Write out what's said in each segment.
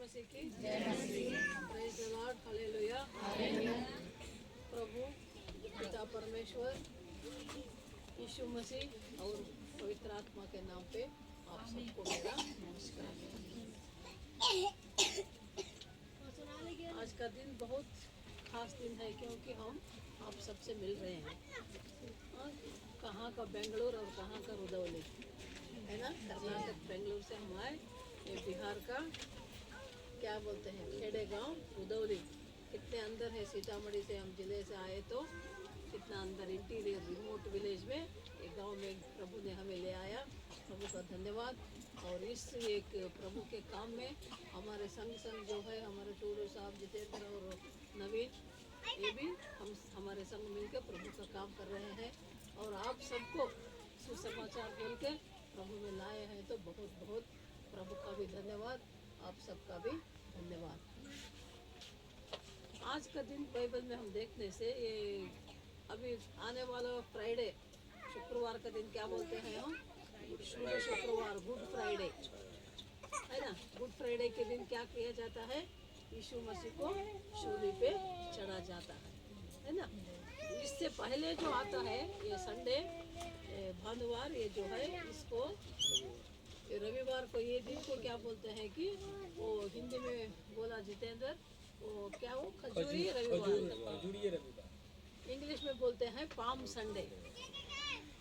मसीह की praise the Lord, hallelujah. प्रभु पिता परमेश्वर यीशु मसीह और पवित्र आत्मा के नाम पे आप सबको मेरा नमस्कार। आज का दिन बहुत खास दिन है क्योंकि हम आप सबसे मिल रहे हैं। कहाँ का बेंगलुरु और कहाँ का रुदौली है ना, कर्नाटक बेंगलुरु से हम आए। ये बिहार का क्या बोलते हैं खेड़े गांव रुदौली, कितने अंदर है। सीतामढ़ी से हम जिले से आए तो कितना अंदर इंटीरियर रिमोट विलेज में एक गांव में प्रभु ने हमें ले आया। प्रभु का धन्यवाद। और इस एक प्रभु के काम में हमारे संग जो है हमारे चूड़ू साहब, जितेंद्र और नवीन, ये भी हमारे संग मिलकर प्रभु का काम कर रहे हैं। और आप सबको सुसमाचार बोल के प्रभु में लाए हैं तो बहुत बहुत प्रभु का भी धन्यवाद, आप सबका भी धन्यवाद। आज का दिन बाइबल में हम देखने से ये अभी आने वाला फ्राइडे, शुक्रवार का दिन क्या बोलते हैं हम, शुक्रवार, गुड फ्राइडे है ना। गुड फ्राइडे के दिन क्या किया जाता है, यीशु मसीह को सूली पे चढ़ा जाता है ना। इससे पहले जो आता है ये संडे, भानुवार, ये जो है इसको रविवार को, ये दिन को क्या बोलते हैं कि वो हिंदी में बोला जितेंद्र, वो क्या, वो खजूरी रविवार, इंग्लिश में बोलते हैं पाम संडे।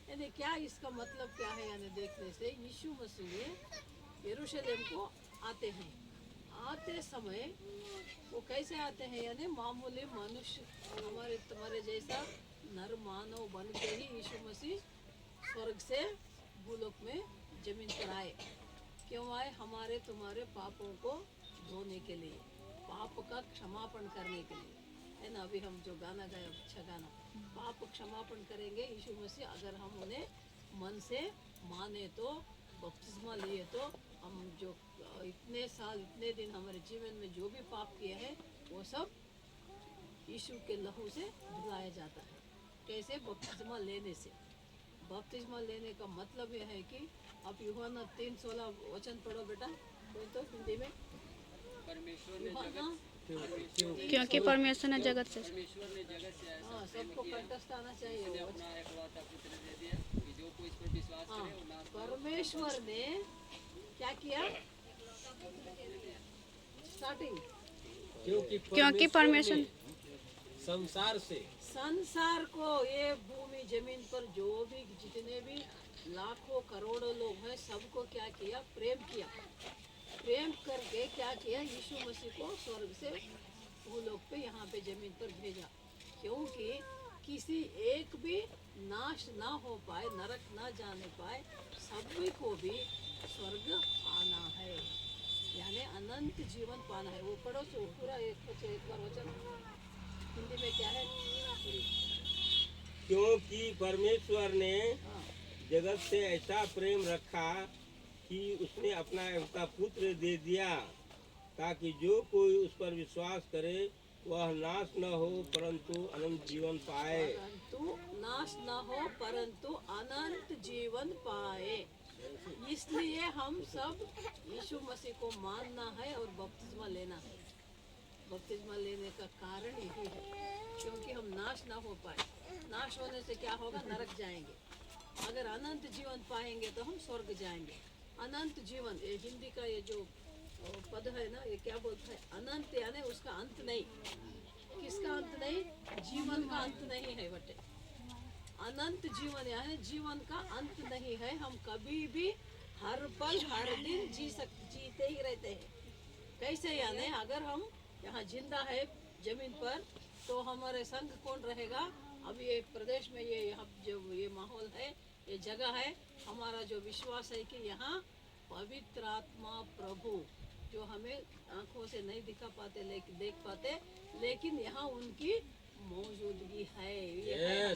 यानी क्या इसका मतलब क्या है, यानी देखने से यीशु मसीह यरूशलेम को आते हैं। आते समय वो कैसे आते हैं, यानी मामूली मनुष्य हमारे तुम्हारे जैसा नर मानव बन के ही यीशु मसीह स्वर्ग से भूलोक में जमीन पर आए। क्यों आए, हमारे तुम्हारे पापों को धोने के लिए, पाप का क्षमापण करने के लिए, है ना। अभी हम जो गाना गाया, अच्छा गाना, पाप क्षमापण करेंगे यीशु मसीह अगर हम उन्हें मन से माने तो, बपतिस्मा लिए तो। हम जो इतने साल इतने दिन हमारे जीवन में जो भी पाप किए हैं वो सब यीशु के लहू से धुलाया जाता है। कैसे, बपतिस्मा लेने से। बपतिस्मा लेने का मतलब यह है कि आप यूहन्ना 3:16 वचन पढ़ो बेटा, कोई तो हिंदी में। क्योंकि परमेश्वर ने जगत से हाँ, सबको कंठस्थ आना चाहिए। हाँ, परमेश्वर ने क्या किया, स्टार्टिंग, क्योंकि परमेश्वर संसार को, ये भूमि जमीन पर जो भी जितने भी लाखों करोड़ों लोग हैं, सबको क्या किया, प्रेम किया। प्रेम करके क्या किया, यीशु मसीह को स्वर्ग से भूलोक पे यहाँ पे जमीन पर भेजा। क्योंकि किसी एक भी नाश ना हो पाए, नरक ना जाने पाए, सभी को भी स्वर्ग आना है, यानी अनंत जीवन पाना है। वो पढ़ो सो पूरा एक बार वचन हिंदी में क्या है। क्योंकि परमेश्वर ने जगत से ऐसा प्रेम रखा कि उसने अपना एकलौता पुत्र दे दिया, ताकि जो कोई उस पर विश्वास करे वह नाश न हो परंतु अनंत जीवन पाए। परंतु नाश न हो परंतु अनंत जीवन पाए। इसलिए हम सब यीशु मसीह को मानना है और बपतिस्मा लेना है। बपतिस्मा लेने का कारण यही है, क्योंकि हम नाश ना हो पाए। नाश होने से क्या होगा, नरक जाएंगे। अगर अनंत जीवन पाएंगे तो हम स्वर्ग जाएंगे। अनंत जीवन, ये हिंदी का ये जो पद है ना, ये क्या बोलता है, अनंत, यानी उसका अंत नहीं। किसका अंत नहीं, जीवन का अंत नहीं है बटे। अनंत जीवन यानी जीवन का अंत नहीं है। हम कभी भी हर पल हर दिन जीते ही रहते हैं। कैसे, यानी अगर हम यहाँ जिंदा है जमीन पर तो हमारे संग कौन रहेगा। अब ये प्रदेश में ये यहाँ जो ये माहौल है, ये जगह है, हमारा जो विश्वास है कि यहाँ पवित्र आत्मा प्रभु जो हमें आंखों से नहीं दिखा पाते, लेकिन देख पाते, लेकिन यहाँ उनकी मौजूदगी है। ये है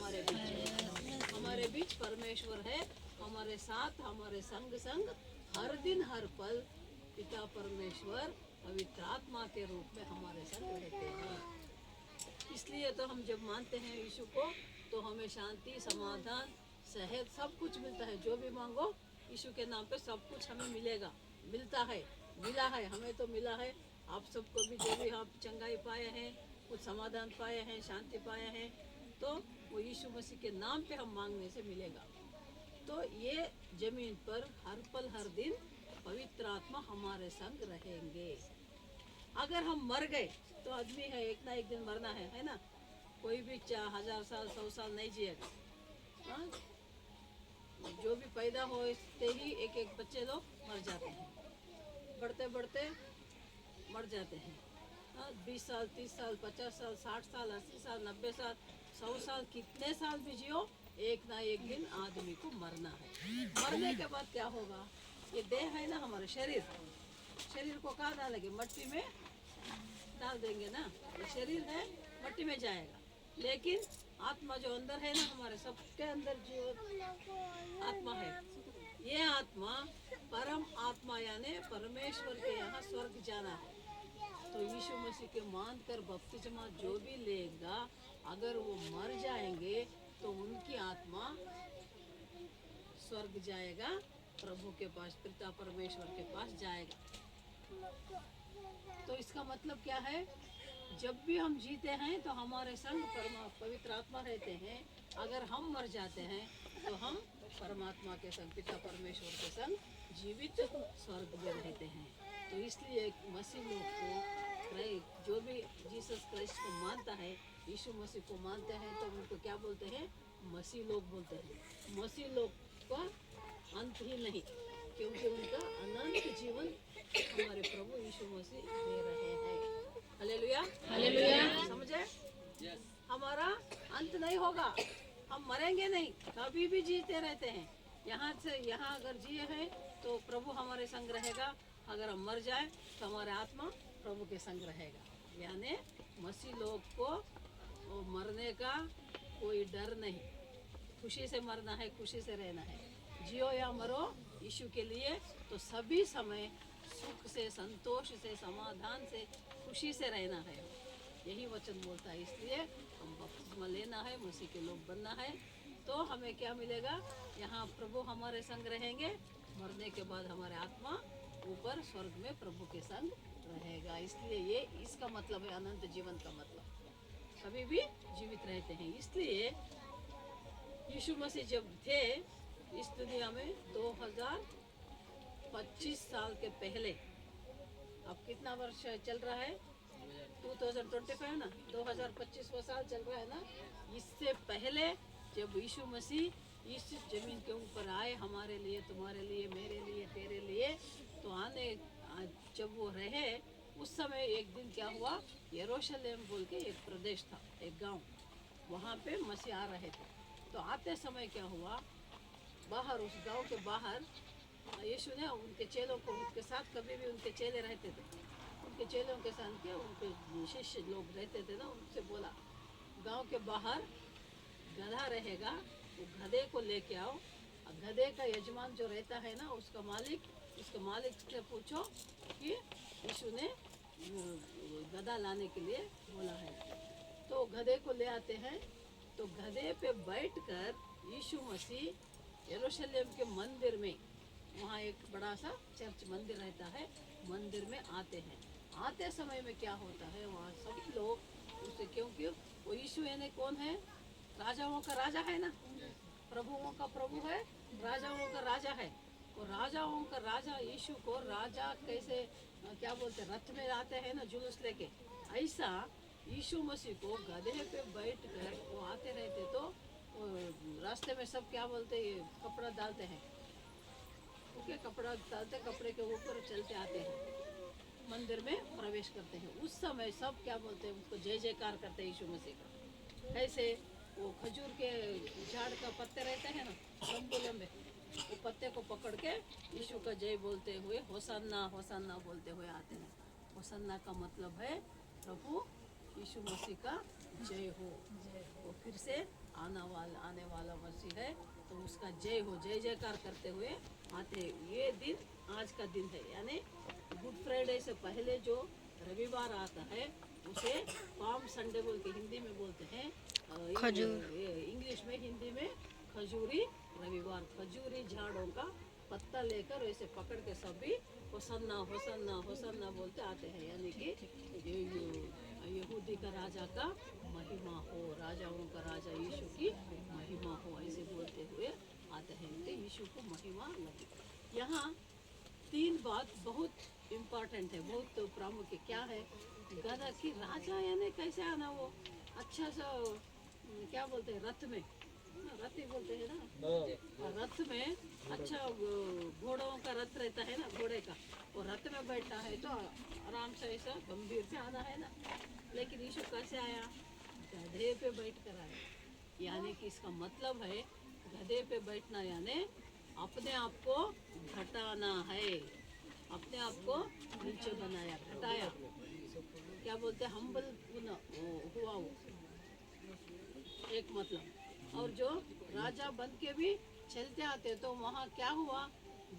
हमारे बीच परमेश्वर है, हमारे साथ, हमारे संग हर दिन हर पल पिता परमेश्वर पवित्र आत्मा के रूप में हमारे संग रहते हैं। इसलिए तो हम जब मानते हैं यीशु को तो हमें शांति, समाधान, सेहत, सब कुछ मिलता है। जो भी मांगो यीशु के नाम पे सब कुछ हमें मिलेगा, मिलता है, मिला है, हमें तो मिला है। आप सबको भी जो भी आप चंगाई पाए हैं, कुछ समाधान पाए हैं, शांति पाए हैं, तो वो यीशु मसीह के नाम पे हम मांगने से मिलेगा। तो ये जमीन पर हर पल हर दिन पवित्र आत्मा हमारे संग रहेंगे। अगर हम मर गए तो आदमी है, एक ना एक दिन मरना है ना। कोई भी 1000 साल 100 साल नहीं जिएगा। हाँ? जो भी पैदा होते ही एक एक बच्चे लोग मर जाते हैं, बढ़ते बढ़ते मर जाते हैं। 20 साल 30 साल 50 साल 60 साल 80 साल 90 साल 100 साल, कितने साल भी जियो, एक ना एक दिन आदमी को मरना है। मरने के बाद क्या होगा? ये देह है ना, हमारे शरीर को कहाँ डालेंगे? मट्टी में डाल देंगे ना। ये शरीर है, मट्टी में जाएगा, लेकिन आत्मा जो अंदर है ना, हमारे सबके अंदर जो आत्मा है, ये आत्मा परम आत्मा यानी परमेश्वर के यहाँ स्वर्ग जाना है। तो यीशु मसीह के मानकर बपतिस्मा जो भी लेगा, अगर वो मर जाएंगे तो उनकी आत्मा स्वर्ग जाएगा, प्रभु के पास, पिता परमेश्वर के पास जाएगा। तो इसका मतलब क्या है? जब भी हम जीते हैं तो हमारे संग पवित्र आत्मा रहते हैं। अगर हम मर जाते हैं तो हम परमात्मा के संग, पिता परमेश्वर के संग जीवित स्वर्ग में रहते हैं। तो इसलिए मसीह लोग को, जो भी जीसस क्राइस्ट को मानता है, यीशु मसीह को मानते हैं, तो उनको क्या बोलते हैं? मसीह लोग बोलते हैं। मसीह लोग का अंत ही नहीं, क्योंकि उनका अनंत जीवन हमारे प्रभु यीशु मसीह दे रहे हैं। Hallelujah, hallelujah. समझे? हमारा अंत नहीं होगा, हम मरेंगे नहीं, कभी भी जीते रहते हैं। यहाँ से यहाँ अगर जिए हैं तो प्रभु हमारे संग रहेगा। अगर हम मर जाए तो हमारा आत्मा प्रभु के संग रहेगा। यानी मसीह लोग को मरने का कोई डर नहीं, खुशी से मरना है, खुशी से रहना है। जियो या मरो यीशु के लिए, तो सभी समय सुख से, संतोष से, समाधान से, खुशी से रहना है। यही वचन बोलता है। इसलिए हम बपतिस्मा लेना है, मसीह के लोग बनना है, तो हमें क्या मिलेगा? यहाँ प्रभु हमारे संग रहेंगे। मरने के बाद हमारे आत्मा ऊपर स्वर्ग में प्रभु के संग रहेगा। इसलिए ये इसका मतलब है अनंत जीवन का मतलब, कभी भी जीवित रहते हैं। इसलिए यीशु मसीह जब थे इस दुनिया में 2025 साल के पहले, अब कितना वर्ष चल रहा है? 2025 ना, 2025वां साल चल रहा है ना। इससे पहले जब यीशु मसीह इस जमीन के ऊपर आए, हमारे लिए, तुम्हारे लिए, मेरे लिए, तेरे लिए, तो जब वो रहे, उस समय एक दिन क्या हुआ? यरूशलेम बोल के एक प्रदेश था, एक गांव, वहाँ पे मसीह आ रहे थे। तो आते समय क्या हुआ? बाहर, उस गांव के बाहर, यीशु ने उनके चेलों को, उनके साथ कभी भी उनके चेले रहते थे, उनके चेलों के साथ के उनके शिष्य लोग रहते थे ना, उनसे बोला, गांव के बाहर गधा रहेगा, वो गधे को लेके आओ। और गधे का यजमान जो रहता है ना, उसके मालिक से पूछो कि यीशु ने गधा लाने के लिए बोला है। तो गधे को ले आते हैं। तो गधे पे बैठकर यीशु मसीह यरूशलेम के मंदिर में, वहाँ एक बड़ा सा चर्च मंदिर रहता है, मंदिर में आते हैं। आते समय में क्या होता है? वहाँ सब लोग उसे, क्योंकि वो यीशु यानी कौन है? राजाओं का राजा है ना, प्रभुओं का प्रभु है, राजाओं का राजा है। और राजाओं का राजा यीशु को, राजा कैसे क्या बोलते, रथ में आते हैं ना, जुलूस लेके, ऐसा यीशु मसीह को गधे पे बैठ कर वो आते रहते। तो रास्ते में सब क्या बोलते, ये कपड़ा डालते हैं, ओके, कपड़ा डालते, कपड़े के ऊपर चलते आते हैं, मंदिर में प्रवेश करते हैं। उस समय सब क्या बोलते हैं? उसको जय जयकार करते हैं यीशु मसीह का। कैसे? वो खजूर के झाड़ का पत्ते रहते हैं ना, लंबे लंबे, वो पत्ते को पकड़ के यीशु का जय बोलते हुए, होसन्ना होसन्ना बोलते हुए आते हैं। होसन्ना का मतलब है प्रभु यीशु मसीह का जय हो। वो फिर से आने वाला मसीह है, तो उसका जय हो, जय जयकार करते हुए आते हैं। ये दिन आज का दिन है, यानी गुड फ्राइडे से पहले जो रविवार आता है उसे पाम संडे बोल के हिंदी में बोलते हैं, इंग्लिश में, हिंदी में खजूरी रविवार। खजूरी झाड़ों का पत्ता लेकर ऐसे पकड़ के सभी होसन्ना होसन्ना होसन्ना बोलते आते हैं, यानी कि यहूदी का राजा का महिमा हो, राजाओं का राजा यीशु की महिमा हो, ऐसे बोलते हुए आते हैं कि यीशु को महिमा लगी। यहाँ 3 बात बहुत इम्पोर्टेंट है, बहुत प्रमुख है। क्या है? गधा की राजा यानी कैसे आना, वो अच्छा सा क्या बोलते हैं, रथ में, रथ ही बोलते हैं ना, रथ में अच्छा घोड़ों का रथ रहता है ना, घोड़े का, वो रथ में बैठा है तो आराम से ऐसा गंभीर से आना है ना। लेकिन यीशु कैसे आया? गधे पे बैठ कर आया। यानी कि इसका मतलब है गधे पे बैठना यानी अपने आप को घटाना है, अपने आप को नीचे बनाया, घटाया। क्या बोलते हैं, हम्बल हुआ वो, एक मतलब। और जो राजा बन के भी चलते आते तो वहाँ क्या हुआ,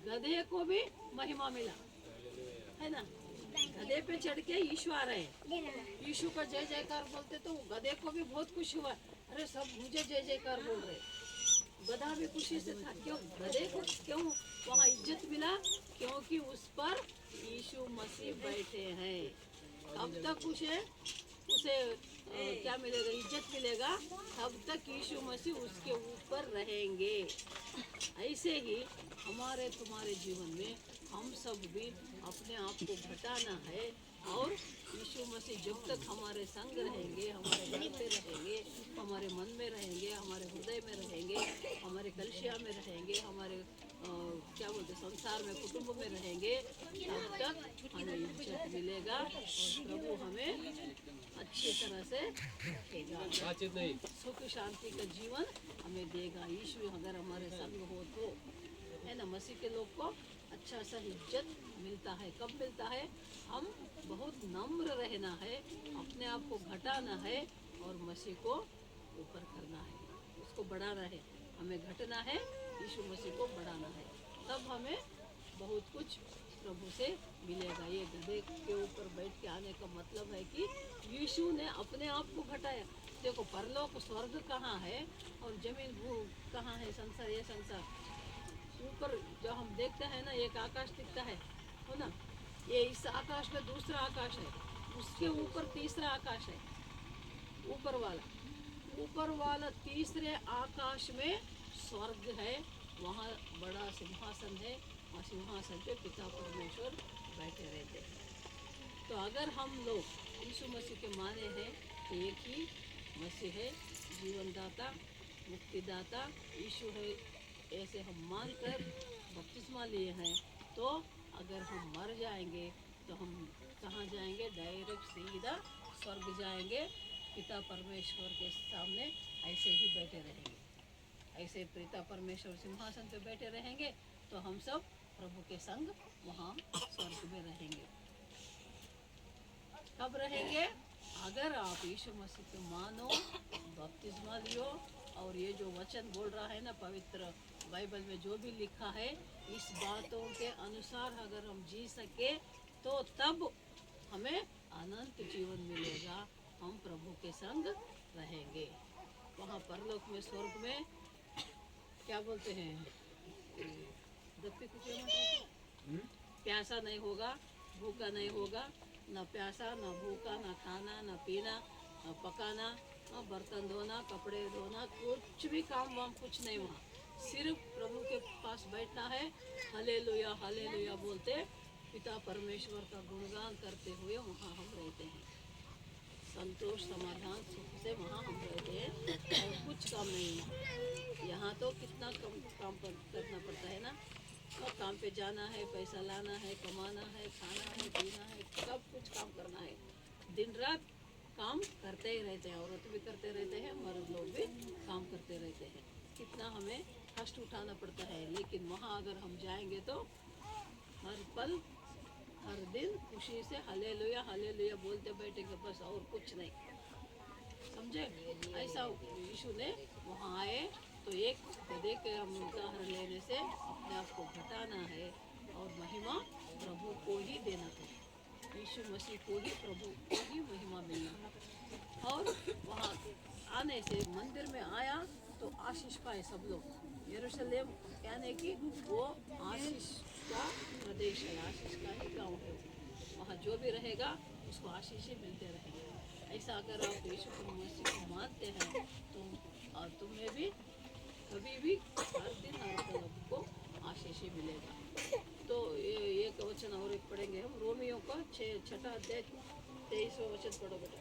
गधे को भी महिमा मिला, है ना। गधे पे चढ़ के यीशु आ रहे हैं, यीशु का जय जयकार बोलते तो गधे को भी बहुत खुशी हुआ, अरे सब मुझे जय जयकार बोल रहे। गधा भी खुशी से था। क्यों? गधे को क्यों वहाँ इज्जत मिला? क्योंकि उस पर यीशु मसीह बैठे हैं। अब तक उसे क्या मिलेगा? इज्जत मिलेगा। तब तक यीशु मसीह उसके ऊपर रहेंगे। ऐसे ही हमारे तुम्हारे जीवन में हम सब भी अपने आप को घटाना है, और यीशु मसीह जब तक हमारे संग रहेंगे, हमारे घर पे रहेंगे, हमारे मन में रहेंगे, हमारे हृदय में रहेंगे, हमारे कलिसिया में रहेंगे, हमारे क्या बोलते संसार में, कुटुंब में रहेंगे, तब तक हमें इज्जत मिलेगा और प्रभु हमें अच्छी तरह से रखेगा, सुख शांति का जीवन हमें देगा। यीशु अगर हमारे संग हो तो, है ना। मसीह के लोग को अच्छा सा इज्जत मिलता है। कब मिलता है? हम बहुत नम्र रहना है, अपने आप को घटाना है और मसीह को ऊपर करना है, उसको बढ़ाना है। हमें घटना है, यीशु मसीह को बढ़ाना है, तब हमें बहुत कुछ प्रभु से मिलेगा। ये गधे के ऊपर बैठ के आने का मतलब है कि यीशु ने अपने आप को घटाया। देखो, परलोक स्वर्ग कहाँ है और जमीन भू कहाँ है, संसार, ये संसार। ऊपर जो हम देखते हैं ना, एक आकाश दिखता है, हो ना, ये इस आकाश में दूसरा आकाश है, उसके ऊपर तीसरा आकाश है, ऊपर वाला तीसरे आकाश में स्वर्ग है, वहाँ बड़ा सिंहासन है, और सिंहासन पे पिता परमेश्वर बैठे रहते हैं। तो अगर हम लोग यीशु मसीह के माने हैं तो एक ही मसीह है, जीवनदाता, मुक्तिदाता यीशु है, ऐसे हम मानकर बपतिस्मा लिए हैं, तो अगर हम मर जाएंगे तो हम कहाँ जाएंगे? डायरेक्ट सीधा स्वर्ग जाएंगे, पिता परमेश्वर के सामने ऐसे ही बैठे रहेंगे। ऐसे पिता परमेश्वर सिंहासन पे बैठे रहेंगे तो हम सब प्रभु के संग वहाँ स्वर्ग में रहेंगे। कब रहेंगे? अगर आप यीशु मसीह को मानो, बपतिस्मा लियो, और ये जो वचन बोल रहा है ना, पवित्र बाइबल में जो भी लिखा है, इस बातों के अनुसार अगर हम जी सके तो तब हमें अनंत जीवन मिलेगा, हम प्रभु के संग रहेंगे। वहाँ परलोक में, स्वर्ग में क्या बोलते हैं, प्यासा नहीं होगा, भूखा नहीं होगा, ना प्यासा, ना भूखा, ना खाना, ना पीना, ना पकाना, ना बर्तन धोना, कपड़े धोना, कुछ भी काम वाम कुछ नहीं। वहाँ सिर्फ प्रभु के पास बैठना है, हालेलुया हालेलुया बोलते, पिता परमेश्वर का गुणगान करते हुए वहाँ हम रहते हैं। संतोष, समाधान, सुख से वहाँ हम रहते हैं, और कुछ काम नहीं है। यहाँ तो कितना काम करना पड़ता है ना, और काम पे जाना है, पैसा लाना है, कमाना है, खाना है, पीना है, सब कुछ काम करना है। दिन रात काम करते ही रहते हैं, औरत भी करते रहते हैं, मर्द लोग भी काम करते रहते हैं। कितना हमें कष्ट उठाना पड़ता है, लेकिन वहाँ अगर हम जाएंगे तो हर पल, हर दिन खुशी से हालेलुया हालेलुया बोलते बैठेंगे, बस, और कुछ नहीं। समझे? ऐसा यीशु ने वहाँ आए तो एक गधे के हम उदाहरण लेने से अपने आप को घटाना है और महिमा प्रभु को ही देना है। यीशु मसीह को ही, प्रभु को ही महिमा मिलना है। और वहाँ आने से मंदिर में आया तो आशीष पाए सब लोग। यरूशलेम यानी कि वो आशीष का प्रदेश है, आशीष का ही गाँव है। वहाँ जो भी रहेगा उसको आशीषें मिलते रहेंगे। ऐसा अगर आप यीशु मसीह को मानते हैं तो और तुम्हें भी कभी भी हर दिन आपको आशीषें मिलेगा। तो ये एक वचन और एक पढ़ेंगे हम, रोमियो का 6 अध्याय 23वां वचन पढ़ो बेटा।